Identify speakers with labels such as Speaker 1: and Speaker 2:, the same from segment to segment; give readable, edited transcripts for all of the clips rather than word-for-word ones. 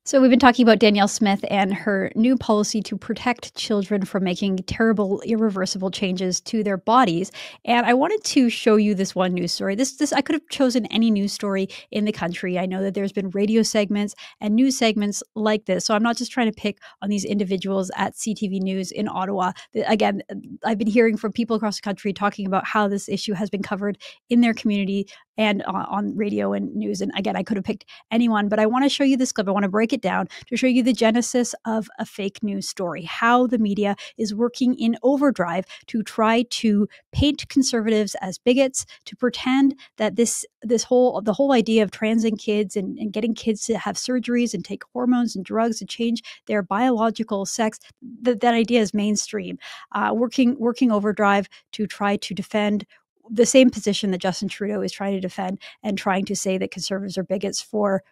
Speaker 1: So we've been talking about Danielle Smith and her new policy to protect children from making terrible, irreversible changes to their bodies. And I wanted to show you this one news story. This I could have chosen any news story in the country. I know that there's been radio segments and news segments like this. So I'm not just trying to pick on these individuals at CTV News in Ottawa. Again, I've been hearing from people across the country talking about how this issue has been covered in their community and on radio and news. And again, I could have picked anyone, but I want to show you this clip. I want to break it down to show you the genesis of a fake news story, how the media is working in overdrive to try to paint conservatives as bigots, to pretend that the whole idea of transing kids and getting kids to have surgeries and take hormones and drugs to change their biological sex, that idea is mainstream. Working overdrive to try to defend the same position that Justin Trudeau is trying to defend and trying to say that conservatives are bigots for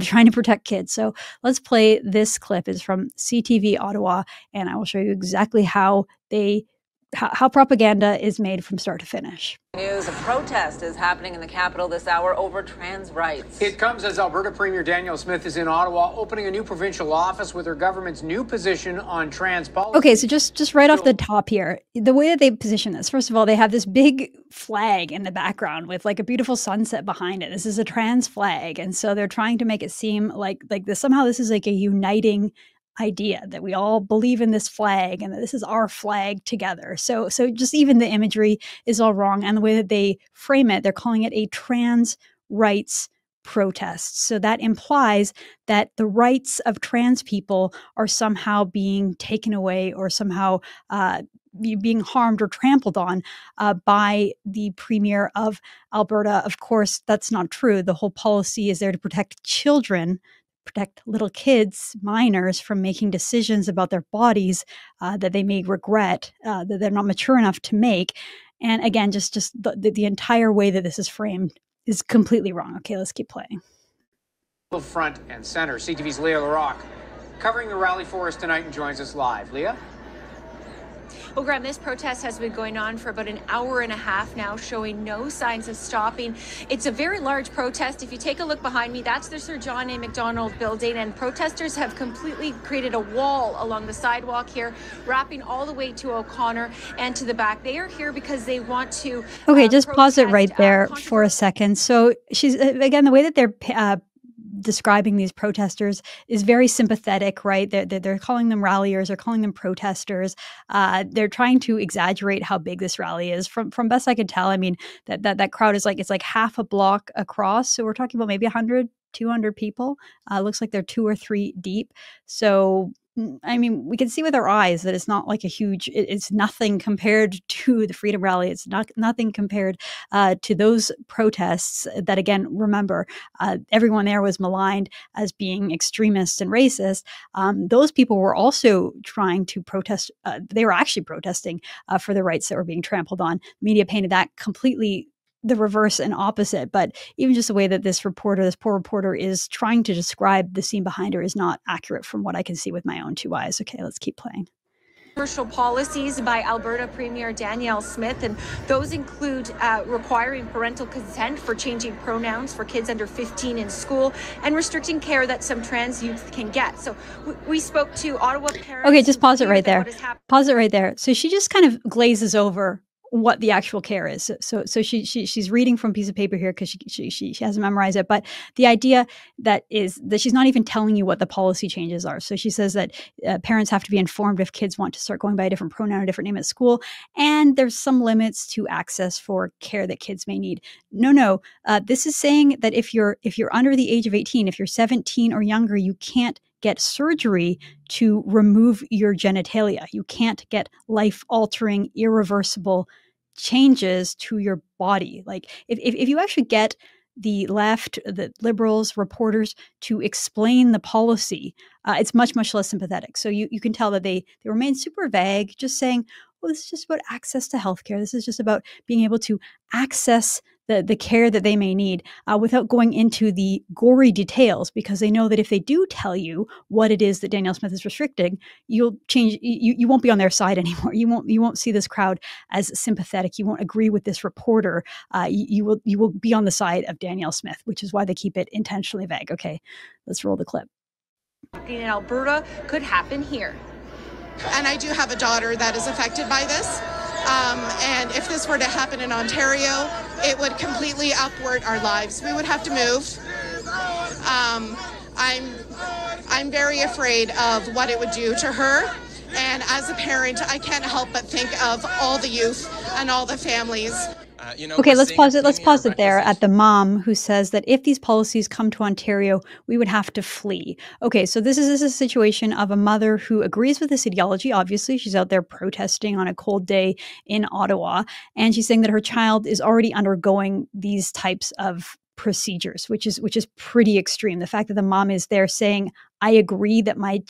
Speaker 1: trying to protect kids. So let's play this clip. It's from CTV Ottawa, and I will show you exactly how propaganda is made from start to finish.
Speaker 2: News, a protest is happening in the capital this hour over trans rights.
Speaker 3: It comes as Alberta Premier Danielle Smith is in Ottawa, opening a new provincial office with her government's new position on trans policy.
Speaker 1: Okay, so just right off the top here, the way that they position this, first of all, they have this big flag in the background with like a beautiful sunset behind it. This is a trans flag, and so they're trying to make it seem like this somehow this is like a uniting idea that we all believe in this flag and that this is our flag together. So just even the imagery is all wrong, and the way that they frame it, they're calling it a trans rights protest. So that implies that the rights of trans people are somehow being taken away or somehow being harmed or trampled on by the Premier of Alberta. Of course, that's not true. The whole policy is there to protect children, protect little kids, minors, from making decisions about their bodies that they may regret, that they're not mature enough to make. And again, just the entire way that this is framed is completely wrong. Okay, let's keep playing.
Speaker 3: Front and center. CTV's Leah LaRocque covering the rally for us tonight and joins us live. Leah?
Speaker 4: Well, Graham, this protest has been going on for about an hour and a half now, showing no signs of stopping. It's a very large protest. If you take a look behind me, that's the Sir John A. Macdonald building, and protesters have completely created a wall along the sidewalk here, wrapping all the way to O'Connor and to the back. They are here because they want to
Speaker 1: Okay, just pause it right there for a second. So she's, again, the way that they're describing these protesters is very sympathetic, right? They're calling them ralliers, they're calling them protesters. They're trying to exaggerate how big this rally is. From best I could tell, I mean, that crowd is it's like half a block across. So we're talking about maybe 100, 200 people. Looks like they're 2 or 3 deep. So I mean, we can see with our eyes that it's not like a huge, it's nothing compared to the Freedom Rally. It's nothing compared to those protests that, again, remember, everyone there was maligned as being extremist and racist. Those people were also trying to protest. They were actually protesting for the rights that were being trampled on. Media painted that completely the reverse and opposite. But even just the way that this poor reporter is trying to describe the scene behind her is not accurate from what I can see with my own 2 eyes. Okay, let's keep playing.
Speaker 4: Controversial policies by Alberta Premier Danielle Smith, and those include requiring parental consent for changing pronouns for kids under 15 in school and restricting care that some trans youth can get. So we spoke to Ottawa parents.
Speaker 1: Okay, just pause it right there. Pause it right there. So she just kind of glazes over what the actual care is. So she's reading from a piece of paper here because she hasn't memorized it. But the idea that she's not even telling you what the policy changes are. So she says that parents have to be informed if kids want to start going by a different pronoun or a different name at school, and there's some limits to access for care that kids may need. No. This is saying that if you're under the age of 18, if you're 17 or younger, you can't get surgery to remove your genitalia. You can't get life-altering, irreversible changes to your body. Like if you actually get the left, the liberals, reporters to explain the policy, it's much, much less sympathetic. So you can tell that they remain super vague, just saying, well, this is just about access to healthcare. This is just about being able to access the care that they may need without going into the gory details, because they know that if they do tell you what it is that Danielle Smith is restricting, you'll change. You won't be on their side anymore. You won't see this crowd as sympathetic. You won't agree with this reporter. You will be on the side of Danielle Smith, which is why they keep it intentionally vague. Okay, let's roll the clip.
Speaker 4: In Alberta could happen here.
Speaker 5: And I do have a daughter that is affected by this. And if this were to happen in Ontario, it would completely upward our lives. We would have to move. I'm very afraid of what it would do to her. And as a parent, I can't help but think of all the youth and all the families.
Speaker 1: Okay, let's pause it. Let's pause it there at the mom who says that if these policies come to Ontario, we would have to flee. Okay, so this is a situation of a mother who agrees with this ideology. Obviously, she's out there protesting on a cold day in Ottawa, and she's saying that her child is already undergoing these types of procedures, which is pretty extreme. The fact that the mom is there saying, I agree that my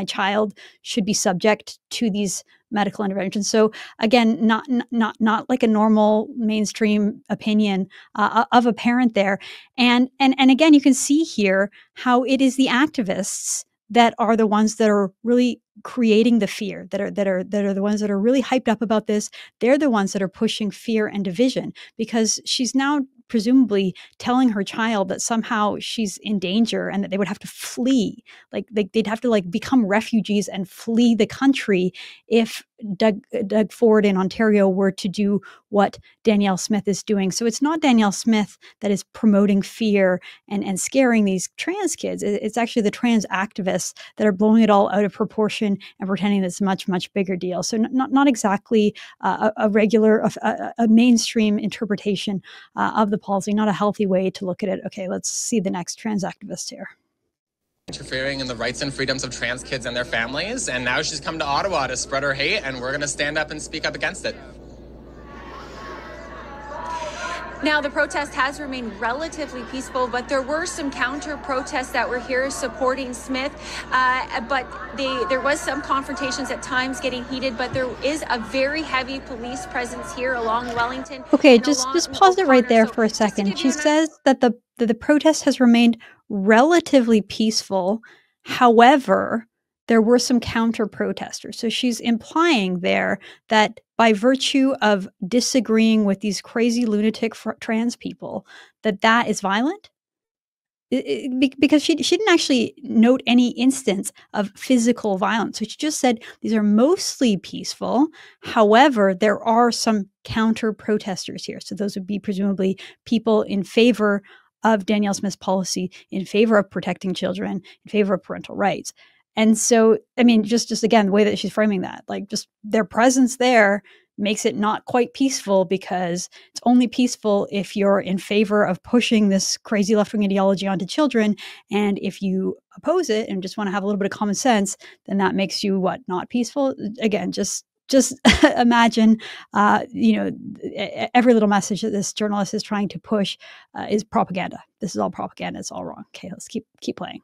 Speaker 1: child should be subject to these medical interventions. So again, not like a normal mainstream opinion of a parent there. And again, you can see here how it is the activists that are the ones that are really creating the fear, that are the ones that are really hyped up about this. They're the ones that are pushing fear and division, because she's now presumably telling her child that somehow she's in danger and that they would have to flee. Like they'd have to like become refugees and flee the country if Doug Ford in Ontario were to do what Danielle Smith is doing. So it's not Danielle Smith that is promoting fear and scaring these trans kids. It's actually the trans activists that are blowing it all out of proportion and pretending that it's a much, much bigger deal. So not exactly a regular, a mainstream interpretation of the policy, not a healthy way to look at it. Okay, let's see the next trans activist here.
Speaker 6: Interfering in the rights and freedoms of trans kids and their families, and now she's come to Ottawa to spread her hate, and we're going to stand up and speak up against it.
Speaker 4: Now, the protest has remained relatively peaceful, but there were some counter protests that were here supporting Smith. But there was some confrontations at times getting heated, but there is a very heavy police presence here along Wellington.
Speaker 1: Okay, just pause it right there for a second. She says that the protest has remained relatively peaceful. However, there were some counter protesters. So she's implying there that by virtue of disagreeing with these crazy lunatic trans people, that is violent? Because she didn't actually note any instance of physical violence. So she just said these are mostly peaceful. However, there are some counter protesters here. So those would be presumably people in favor of Danielle Smith's policy, in favor of protecting children, in favor of parental rights. And so, I mean, just again, the way that she's framing that, like just their presence there makes it not quite peaceful, because it's only peaceful if you're in favor of pushing this crazy left-wing ideology onto children. And if you oppose it and just want to have a little bit of common sense, then that makes you what? Not peaceful? Again, just imagine, every little message that this journalist is trying to push is propaganda. This is all propaganda. It's all wrong. Okay, let's keep playing.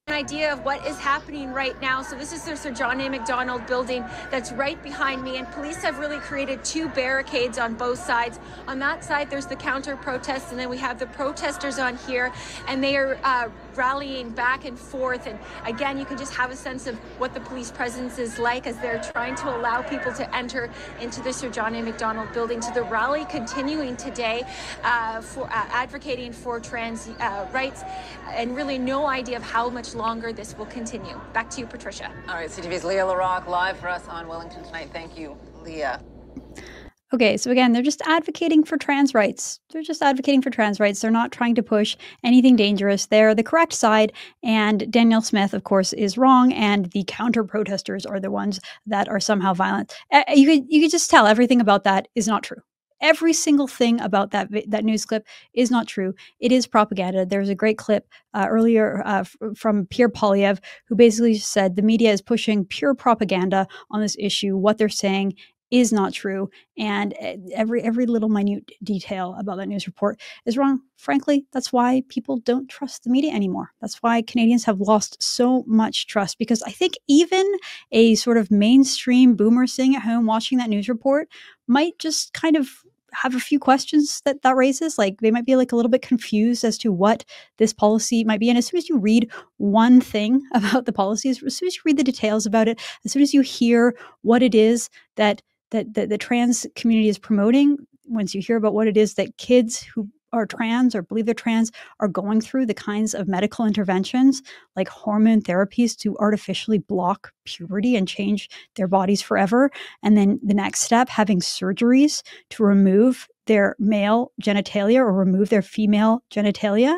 Speaker 4: An idea of what is happening right now. So this is the Sir John A. Macdonald building that's right behind me, and police have really created two barricades on both sides. On that side, there's the counter protests, and then we have the protesters on here, and they are rallying back and forth. And again, you can just have a sense of what the police presence is like as they're trying to allow people to enter into the Sir John A. Macdonald building. To the rally continuing today for advocating for trans rights, and really no idea of how much longer this will continue. Back to you, Patricia.
Speaker 2: All right, CTV's Leah LaRocque live for us on Wellington tonight. Thank you, Leah.
Speaker 1: Okay, so again, they're just advocating for trans rights. They're just advocating for trans rights. They're not trying to push anything dangerous. They're the correct side, and Danielle Smith, of course, is wrong, and the counter-protesters are the ones that are somehow violent. You could just tell everything about that is not true. Every single thing about that news clip is not true. It is propaganda. There's a great clip earlier from Pierre Poilievre, who basically said the media is pushing pure propaganda on this issue. What they're saying is not true, and every little minute detail about that news report is wrong. Frankly, that's why people don't trust the media anymore. That's why Canadians have lost so much trust, because I think even a sort of mainstream boomer sitting at home watching that news report might just kind of have a few questions that raises. Like, they might be like a little bit confused as to what this policy might be. And as soon as you read one thing about the policies, as soon as you read the details about it, as soon as you hear what it is that the trans community is promoting, once you hear about what it is that kids who are trans or believe they're trans are going through, the kinds of medical interventions like hormone therapies to artificially block puberty and change their bodies forever. And then the next step, having surgeries to remove their male genitalia or remove their female genitalia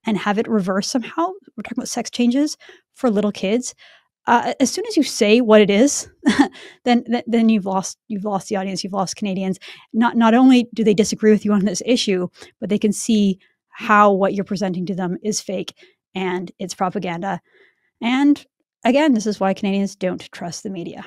Speaker 1: and have it reverse somehow. We're talking about sex changes for little kids. As soon as you say what it is, then you've lost the audience, you've lost Canadians. Not only do they disagree with you on this issue, but they can see how what you're presenting to them is fake and it's propaganda. And again, this is why Canadians don't trust the media.